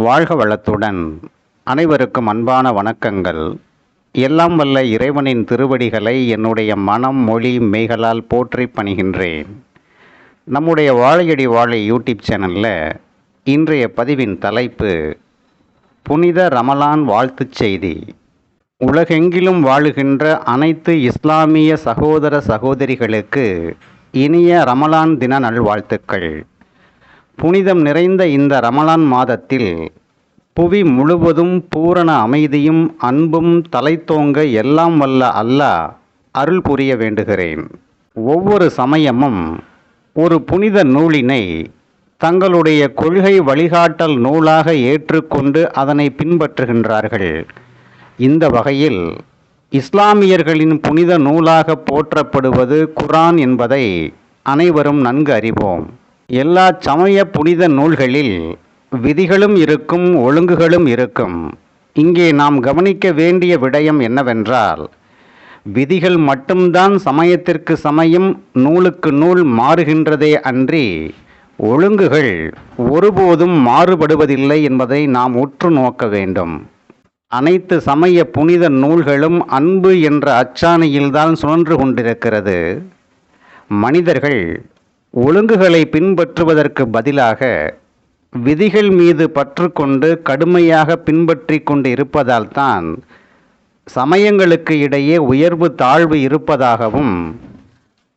வாழ்க வளத்துடன் அனைவருக்கும் அன்பான வணக்கங்கள். எல்லாம் வல்ல இறைவனின் திருவடிகளை என்னுடைய மனம் மொழி மெய்களால் போற்றி பணிகின்றேன். நம்முடைய வாழையடி வாழை யூடியூப் சேனலில் இன்றைய பதிவின் தலைப்பு புனித ரமலான் வாழ்த்துச் செய்தி. உலகெங்கிலும் வாழுகின்ற அனைத்து இஸ்லாமிய சகோதர சகோதரிகளுக்கு இனிய ரமலான் தின நல்வாழ்த்துக்கள். புனிதம் நிறைந்த இந்த ரமலான் மாதத்தில் புவி முழுவதும் பூரண அமைதியும் அன்பும் தலைத்தோங்க எல்லாம் வல்ல அல்லாஹ் அருள் புரிய வேண்டுகிறேன். ஒவ்வொரு சமயமும் ஒரு புனித நூலினை தங்களுடைய கொள்கை வழிகாட்டல் நூலாக ஏற்றுக்கொண்டு அதனை பின்பற்றுகின்றார்கள். இந்த வகையில் இஸ்லாமியர்களின் புனித நூலாக போற்றப்படுவது குர்ஆன் என்பதை அனைவரும் நன்கு அறிவோம். எல்லா சமய புனித நூல்களில் விதிகளும் இருக்கும், ஒழுங்குகளும் இருக்கும். இங்கே நாம் கவனிக்க வேண்டிய விடயம் என்னவென்றால், விதிகள் மட்டும்தான் சமயத்திற்கு சமயம் நூலுக்கு நூல் மாறுகின்றதே அன்றி ஒழுங்குகள் ஒருபோதும் மாறுபடுவதில்லை என்பதை நாம் உற்று நோக்க வேண்டும். அனைத்து சமய புனித நூல்களும் அன்பு என்ற அச்சாணியில்தான் சுழன்று கொண்டிருக்கிறது. மனிதர்கள் ஒழுங்குகளை பின்பற்றுவதற்கு பதிலாக விதிகள் மீது பற்று கொண்டு கடுமையாக பின்பற்றி கொண்டு இருப்பதால் தான் சமயங்களுக்கு இடையே உயர்வு தாழ்வு இருப்பதாகவும்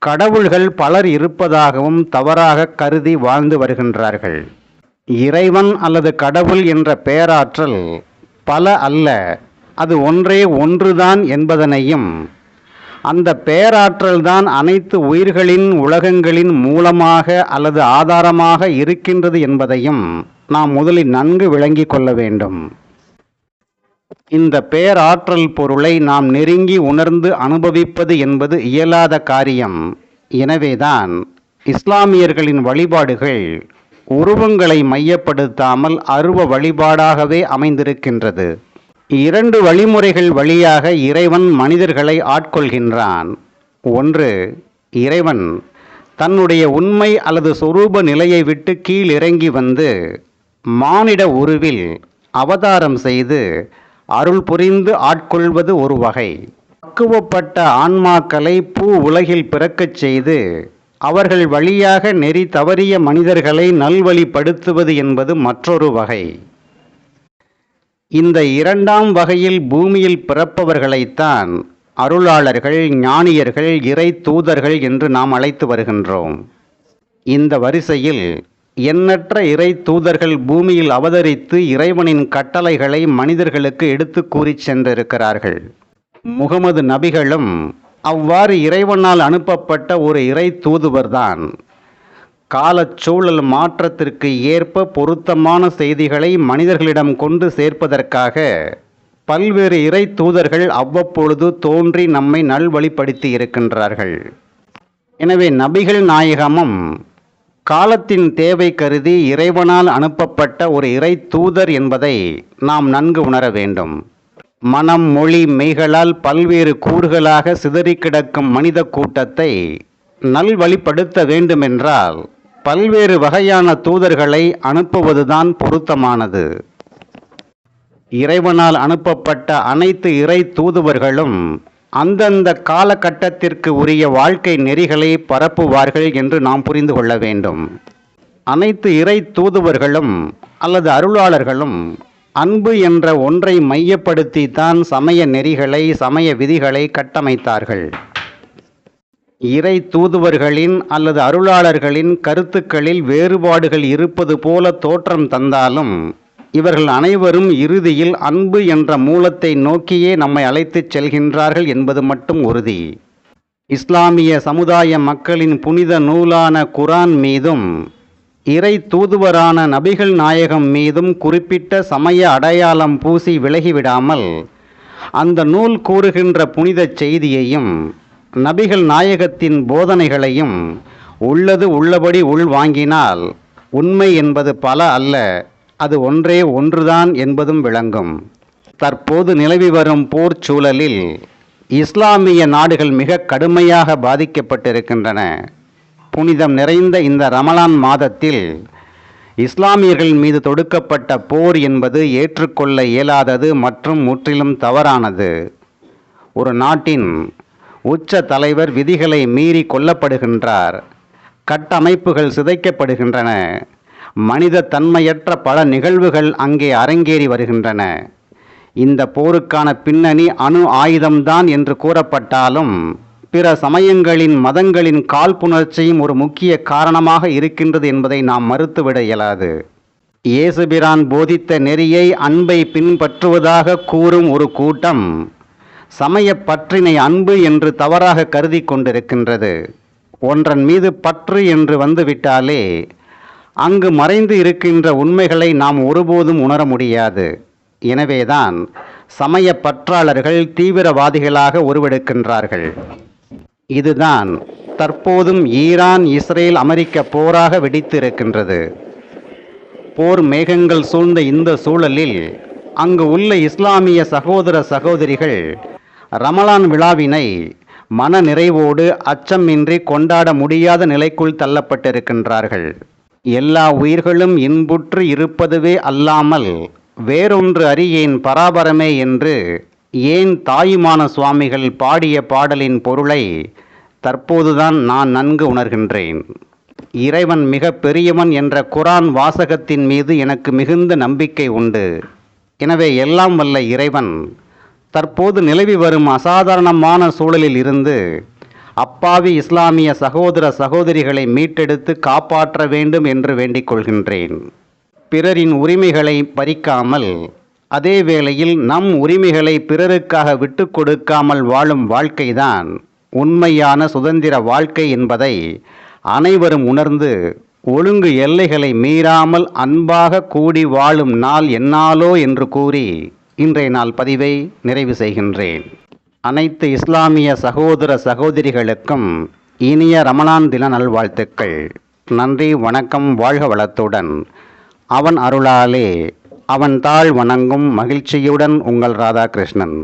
கடவுள்கள் பலர் இருப்பதாகவும் தவறாக கருதி வாழ்ந்து வருகின்றார்கள். இறைவன் அல்லது கடவுள் என்ற பேராற்றல் பல அல்ல, அது ஒன்றே ஒன்றுதான் என்பதனையும், அந்த பேராற்றல்தான் அனைத்து உயிர்களின் உலகங்களின் மூலமாக அல்லது ஆதாரமாக இருக்கின்றது என்பதையும் நாம் முதலில் நன்கு விளங்கி கொள்ள வேண்டும். இந்த பேராற்றல் பொருளை நாம் நெருங்கி உணர்ந்து அனுபவிப்பது என்பது இயலாத காரியம். எனவேதான் இஸ்லாமியர்களின் வழிபாடுகள் உருவங்களை மையப்படுத்தாமல் அருவ வழிபாடாகவே அமைந்திருக்கின்றது. இரண்டு வழிமுறைகள் வழியாக இறைவன் மனிதர்களை ஆட்கொள்கின்றான். ஒன்று, இறைவன் தன்னுடைய உண்மை அல்லது சொரூப நிலையை விட்டு கீழிறங்கி வந்து மானிட உருவில் அவதாரம் செய்து அருள் புரிந்து ஆட்கொள்வது ஒரு வகை. பக்குவப்பட்ட ஆன்மாக்களை பூ உலகில் பிறக்கச் செய்து அவர்கள் வழியாக நெறி தவறிய மனிதர்களை நல்வழிப்படுத்துவது என்பது மற்றொரு வகை. இந்த இரண்டாம் வகையில் பூமியில் பிறப்பவர்களைத்தான் அருளாளர்கள், ஞானியர்கள், இறை தூதர்கள் என்று நாம் அழைத்து வருகின்றோம். இந்த வரிசையில் எண்ணற்ற இறை தூதர்கள் பூமியில் அவதரித்து இறைவனின் கட்டளைகளை மனிதர்களுக்கு எடுத்து கூறிச் சென்றிருக்கிறார்கள். முகமது நபிகளும் அவ்வாறு இறைவனால் அனுப்பப்பட்ட ஒரு இறை தூதுவர்தான். காலச்சூழல் மாற்றத்திற்கு ஏற்ப பொருத்தமான செய்திகளை மனிதர்களிடம் கொண்டு சேர்ப்பதற்காக பல்வேறு இறை தூதர்கள் அவ்வப்பொழுது தோன்றி நம்மை நல்வழிப்படுத்தி இருக்கின்றார்கள். எனவே நபிகள் நாயகமும் காலத்தின் தேவை கருதி இறைவனால் அனுப்பப்பட்ட ஒரு இறை தூதர் என்பதை நாம் நன்கு உணர வேண்டும். மனம் மொழி மெய்களால் பல்வேறு கூறுகளாக சிதறி கிடக்கும் மனித கூட்டத்தை நல்வழிப்படுத்த வேண்டுமென்றால் பல்வேறு வகையான தூதர்களை அனுப்புவதுதான் பொருத்தமானது. இறைவனால் அனுப்பப்பட்ட அனைத்து இறை தூதுவர்களும் அந்தந்த காலகட்டத்திற்கு உரிய வாழ்க்கை நெறிகளை பரப்புவார்கள் என்று நாம் புரிந்து கொள்ள வேண்டும். அனைத்து இறை தூதுவர்களும் அல்லது அருளாளர்களும் அன்பு என்ற ஒன்றை மையப்படுத்தி தான் சமய நெறிகளை, சமய விதிகளை கட்டமைத்தார்கள். இறை தூதுவர்களின் அல்லது அருளாளர்களின் கருத்துக்களில் வேறுபாடுகள் இருப்பது போல தோற்றம் தந்தாலும் இவர்கள் அனைவரும் இறுதியில் அன்பு என்ற மூலத்தை நோக்கியே நம்மை அழைத்துச் செல்கின்றார்கள் என்பது மட்டும் உறுதி. இஸ்லாமிய சமுதாய மக்களின் புனித நூலான குர்ஆன் மீதும் இறை தூதுவரான நபிகள் நாயகம் மீதும் குறிப்பிட்ட சமய அடையாளம் பூசி விலகிவிடாமல் அந்த நூல் கூறுகின்ற புனித செய்தியையும் நபிகள் நாயகத்தின் போதனைகளையும் உள்ளது உள்ளபடி உள்வாங்கினால் உண்மை என்பது பல அல்ல, அது ஒன்றே ஒன்றுதான் என்பதும் விளங்கும். தற்போது நிலவி வரும் போர் சூழலில் இஸ்லாமிய நாடுகள் மிக கடுமையாக பாதிக்கப்பட்டிருக்கின்றன. புனிதம் நிறைந்த இந்த ரமலான் மாதத்தில் இஸ்லாமியர்கள் மீது தொடுக்கப்பட்ட போர் என்பது ஏற்றுக்கொள்ள இயலாதது மற்றும் முற்றிலும் தவறானது. ஒரு நாட்டின் உச்ச தலைவர் விதிகளை மீறி கொல்லப்படுகின்றார். கட்டமைப்புகள் சிதைக்கப்படுகின்றன. மனித தன்மையற்ற பல நிகழ்வுகள் அங்கே அரங்கேறி வருகின்றன. இந்த போருக்கான பின்னணி அணு ஆயுதம்தான் என்று கூறப்பட்டாலும் பிற சமயங்களின் மதங்களின் காழ்ப்புணர்ச்சியும் ஒரு முக்கிய காரணமாக இருக்கின்றது என்பதை நாம் மறுத்துவிட இயலாது. இயேசுபிரான் போதித்த நெறியை அன்பை பின்பற்றுவதாக கூறும் ஒரு கூட்டம் சமய பற்றினை அன்பு என்று தவறாக கருதி கொண்டிருக்கின்றது. ஒன்றன் மீது பற்று என்று வந்துவிட்டாலே அங்கு மறைந்து இருக்கின்ற உண்மைகளை நாம் ஒருபோதும் உணர முடியாது. எனவேதான் சமய பற்றாளர்கள் தீவிரவாதிகளாக உருவெடுக்கின்றார்கள். இதுதான் தற்போதும் ஈரான் இஸ்ரேல் அமெரிக்க போராக வெடித்திருக்கின்றது. போர் மேகங்கள் சூழ்ந்த இந்த சூழலில் அங்கு உள்ள இஸ்லாமிய சகோதர சகோதரிகள் ரமலான் விழாவினை மன நிறைவோடு அச்சமின்றி கொண்டாட முடியாத நிலைக்குள் தள்ளப்பட்டிருக்கின்றார்கள். எல்லா உயிர்களும் இன்புற்று இருப்பதுவே அல்லாமல் வேறொன்று அறியேன் பராபரமே என்று ஏன் தாயுமான சுவாமிகள் பாடிய பாடலின் பொருளை தற்போதுதான் நான் நன்கு உணர்கின்றேன். இறைவன் மிக பெரியவன் என்ற குரான் வாசகத்தின் மீது எனக்கு மிகுந்த நம்பிக்கை உண்டு. எனவே எல்லாம் வல்ல இறைவன் தற்போது நிலவி வரும் அசாதாரணமான சூழலில் இருந்து அப்பாவி இஸ்லாமிய சகோதர சகோதரிகளை மீட்டெடுத்து காப்பாற்ற வேண்டும் என்று வேண்டிக் கொள்கின்றேன். பிறரின் உரிமைகளை பறிக்காமல் அதே வேளையில் நம் உரிமைகளை பிறருக்காக விட்டு கொடுக்காமல் வாழும் வாழ்க்கைதான் உண்மையான சுதந்திர வாழ்க்கை என்பதை அனைவரும் உணர்ந்து ஒழுங்கு எல்லைகளை மீறாமல் அன்பாக கூடி வாழும் நாள் எந்நாளோ என்று கூறி இன்றைய நாள் பதிவை நிறைவு செய்கின்றேன். அனைத்து இஸ்லாமிய சகோதர சகோதரிகளுக்கும் இனிய ரமலான் தின நல்வாழ்த்துக்கள். நன்றி, வணக்கம், வாழ்க வளத்துடன். அவன் அருளாலே அவன் தாழ் வணங்கும் மகிழ்ச்சியுடன் உங்கள் ராதாகிருஷ்ணன்.